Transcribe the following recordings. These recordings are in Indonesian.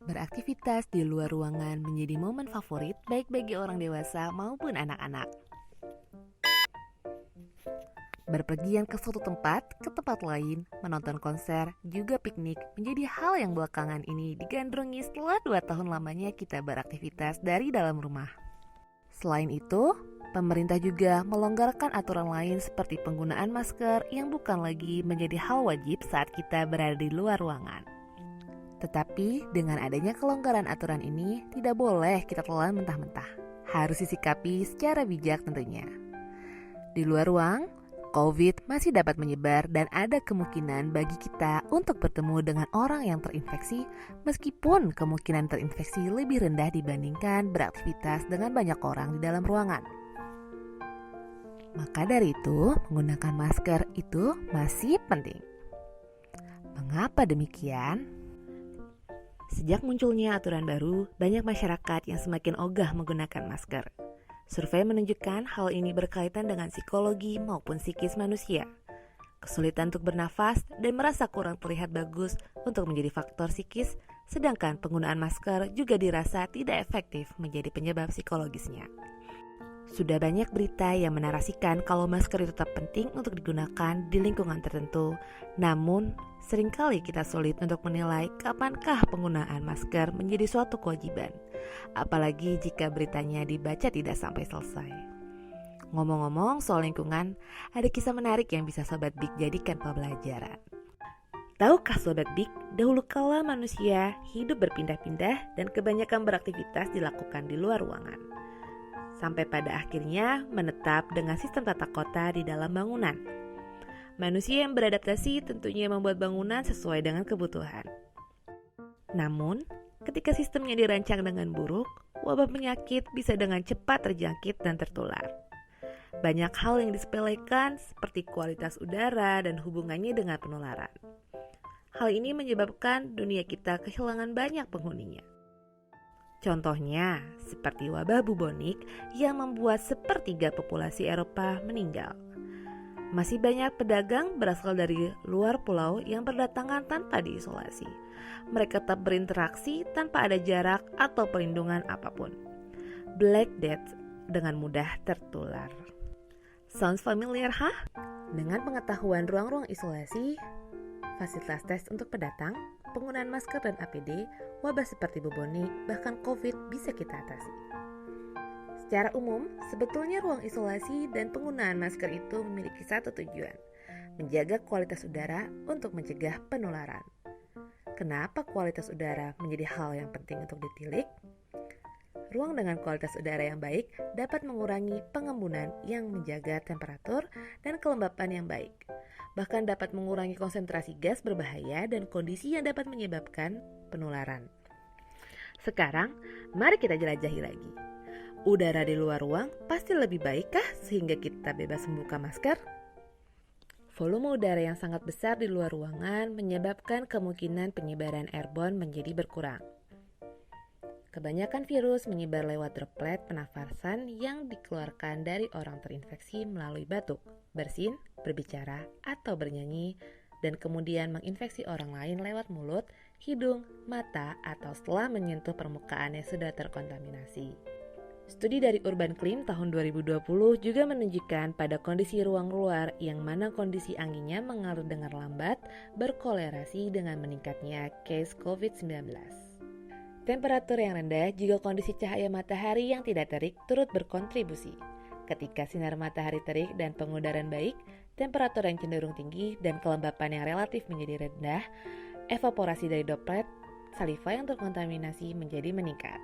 Beraktivitas di luar ruangan menjadi momen favorit baik bagi orang dewasa maupun anak-anak. Berpergian ke suatu tempat, ke tempat lain, menonton konser, juga piknik menjadi hal yang belakangan ini digandrungi setelah 2 tahun lamanya kita beraktivitas dari dalam rumah. Selain itu, pemerintah juga melonggarkan aturan lain seperti penggunaan masker yang bukan lagi menjadi hal wajib saat kita berada di luar ruangan. Tetapi dengan adanya kelonggaran aturan ini, tidak boleh kita telan mentah-mentah. Harus disikapi secara bijak tentunya. Di luar ruang, COVID masih dapat menyebar dan ada kemungkinan bagi kita untuk bertemu dengan orang yang terinfeksi, meskipun kemungkinan terinfeksi lebih rendah dibandingkan beraktivitas dengan banyak orang di dalam ruangan. Maka dari itu, menggunakan masker itu masih penting. Mengapa demikian? Sejak munculnya aturan baru, banyak masyarakat yang semakin ogah menggunakan masker. Survei menunjukkan hal ini berkaitan dengan psikologi maupun psikis manusia. Kesulitan untuk bernafas dan merasa kurang terlihat bagus untuk menjadi faktor psikis, sedangkan penggunaan masker juga dirasa tidak efektif menjadi penyebab psikologisnya. Sudah banyak berita yang menarasikan kalau masker itu tetap penting untuk digunakan di lingkungan tertentu. Namun, seringkali kita sulit untuk menilai kapankah penggunaan masker menjadi suatu kewajiban. Apalagi jika beritanya dibaca tidak sampai selesai. Ngomong-ngomong soal lingkungan, ada kisah menarik yang bisa Sobat Big jadikan pembelajaran. Tahukah Sobat Big, dahulu kala manusia hidup berpindah-pindah dan kebanyakan beraktivitas dilakukan di luar ruangan. Sampai pada akhirnya menetap dengan sistem tata kota di dalam bangunan. Manusia yang beradaptasi tentunya membuat bangunan sesuai dengan kebutuhan. Namun, ketika sistemnya dirancang dengan buruk, wabah penyakit bisa dengan cepat terjangkit dan tertular. Banyak hal yang disepelekan seperti kualitas udara dan hubungannya dengan penularan. Hal ini menyebabkan dunia kita kehilangan banyak penghuninya. Contohnya, seperti wabah bubonik yang membuat sepertiga populasi Eropa meninggal. Masih banyak pedagang berasal dari luar pulau yang berdatangan tanpa diisolasi. Mereka tetap berinteraksi tanpa ada jarak atau perlindungan apapun. Black Death dengan mudah tertular. Sounds familiar, hah? Dengan pengetahuan ruang-ruang isolasi, fasilitas tes untuk pendatang, penggunaan masker dan APD, wabah seperti bubonik, bahkan COVID bisa kita atasi. Secara umum, sebetulnya ruang isolasi dan penggunaan masker itu memiliki satu tujuan, menjaga kualitas udara untuk mencegah penularan. Kenapa kualitas udara menjadi hal yang penting untuk ditilik? Ruang dengan kualitas udara yang baik dapat mengurangi pengembunan yang menjaga temperatur dan kelembapan yang baik. Bahkan dapat mengurangi konsentrasi gas berbahaya dan kondisi yang dapat menyebabkan penularan. Sekarang, mari kita jelajahi lagi. Udara di luar ruang pasti lebih baikkah sehingga kita bebas membuka masker? Volume udara yang sangat besar di luar ruangan menyebabkan kemungkinan penyebaran airborne menjadi berkurang. Kebanyakan virus menyebar lewat droplet pernafasan yang dikeluarkan dari orang terinfeksi melalui batuk, bersin, berbicara, atau bernyanyi, dan kemudian menginfeksi orang lain lewat mulut, hidung, mata, atau setelah menyentuh permukaan yang sudah terkontaminasi. Studi dari Urban Climb tahun 2020 juga menunjukkan pada kondisi ruang luar yang mana kondisi anginnya mengalir dengan lambat berkolerasi dengan meningkatnya case COVID-19. Temperatur yang rendah juga kondisi cahaya matahari yang tidak terik turut berkontribusi. Ketika sinar matahari terik dan pengudaran baik, temperatur yang cenderung tinggi dan kelembapan yang relatif menjadi rendah, evaporasi dari droplet saliva yang terkontaminasi menjadi meningkat.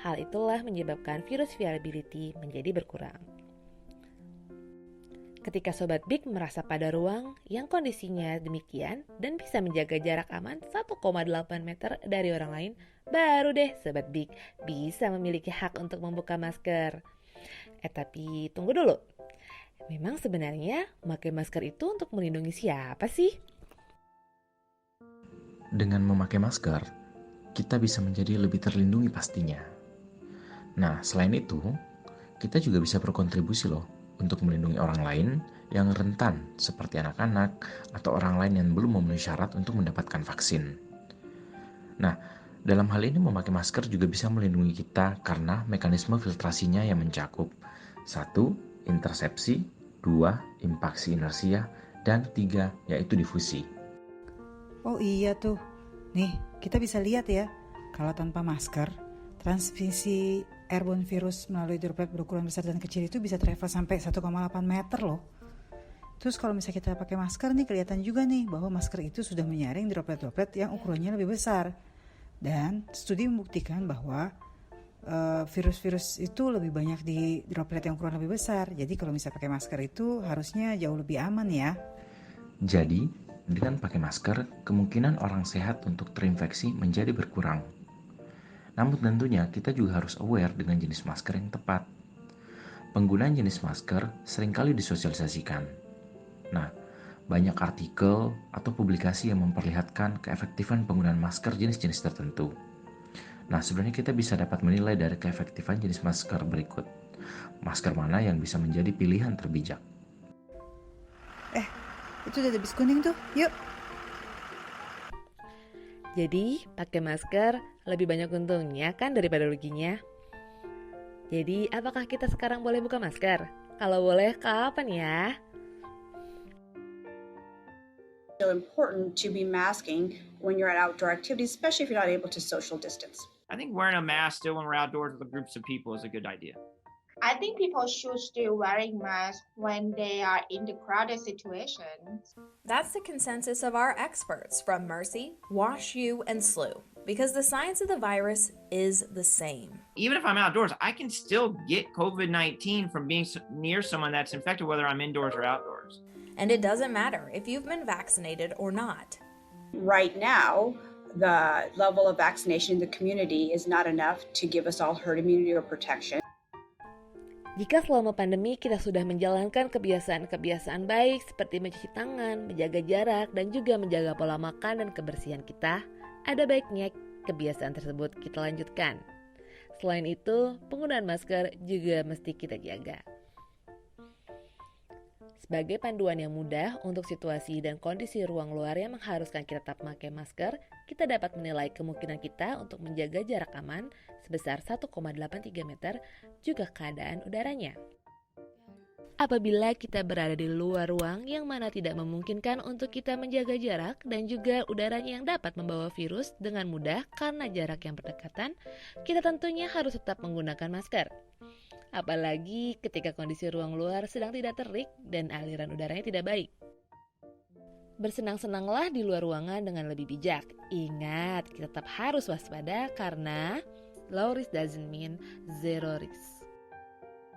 Hal itulah menyebabkan virus viability menjadi berkurang. Ketika Sobat Big merasa pada ruang yang kondisinya demikian dan bisa menjaga jarak aman 1,8 meter dari orang lain, baru deh Sobat Big bisa memiliki hak untuk membuka masker. Tapi tunggu dulu. Memang sebenarnya memakai masker itu untuk melindungi siapa sih? Dengan memakai masker, kita bisa menjadi lebih terlindungi pastinya. Nah, selain itu, kita juga bisa berkontribusi loh untuk melindungi orang lain yang rentan seperti anak-anak atau orang lain yang belum memenuhi syarat untuk mendapatkan vaksin. Nah, Dalam hal ini memakai masker juga bisa melindungi kita karena mekanisme filtrasinya yang mencakup 1. Intersepsi, 2. Impaksi inersia, dan 3. Yaitu difusi. Oh iya tuh, nih kita bisa lihat ya, kalau tanpa masker, transmisi airborne virus melalui droplet berukuran besar dan kecil itu bisa travel sampai 1,8 meter loh. Terus kalau misalnya kita pakai masker nih, kelihatan juga nih bahwa masker itu sudah menyaring droplet-droplet yang ukurannya lebih besar. Dan studi membuktikan bahwa virus-virus itu lebih banyak di droplet yang ukuran lebih besar. Jadi kalau misalnya pakai masker itu harusnya jauh lebih aman ya. Jadi, dengan pakai masker, kemungkinan orang sehat untuk terinfeksi menjadi berkurang. Namun tentunya kita juga harus aware dengan jenis masker yang tepat. Penggunaan jenis masker seringkali disosialisasikan. Nah, banyak artikel atau publikasi yang memperlihatkan keefektifan penggunaan masker jenis-jenis tertentu. Nah, sebenarnya kita bisa dapat menilai dari keefektifan jenis masker berikut. Masker mana yang bisa menjadi pilihan terbijak? Itu udah ada bis kuning tuh, yuk. Jadi, pakai masker lebih banyak untungnya kan daripada ruginya. Jadi, apakah kita sekarang boleh buka masker? Kalau boleh, kapan ya? So important to be masking when you're at outdoor activities, especially if you're not able to social distance. I think wearing a mask still when we're outdoors with groups of people is a good idea. I think people should still wearing masks when they are in the crowded situations. That's the consensus of our experts from Mercy, WashU, and SLU, because the science of the virus is the same. Even if I'm outdoors, I can still get COVID-19 from being near someone that's infected, whether I'm indoors or outdoors. And it doesn't matter if you've been vaccinated or not. Right now, the level of vaccination in the community is not enough to give us all herd immunity or protection. Jika selama pandemi kita sudah menjalankan kebiasaan-kebiasaan baik seperti mencuci tangan, menjaga jarak, dan juga menjaga pola makan dan kebersihan kita, ada baiknya kebiasaan tersebut kita lanjutkan. Selain itu, penggunaan masker juga mesti kita jaga. Sebagai panduan yang mudah untuk situasi dan kondisi ruang luar yang mengharuskan kita tetap memakai masker, kita dapat menilai kemungkinan kita untuk menjaga jarak aman sebesar 1,83 meter, juga keadaan udaranya. Apabila kita berada di luar ruang yang mana tidak memungkinkan untuk kita menjaga jarak dan juga udaranya yang dapat membawa virus dengan mudah karena jarak yang berdekatan, kita tentunya harus tetap menggunakan masker. Apalagi ketika kondisi ruang luar sedang tidak terik dan aliran udaranya tidak baik. Bersenang-senanglah di luar ruangan dengan lebih bijak. Ingat, kita tetap harus waspada karena low risk doesn't mean zero risk.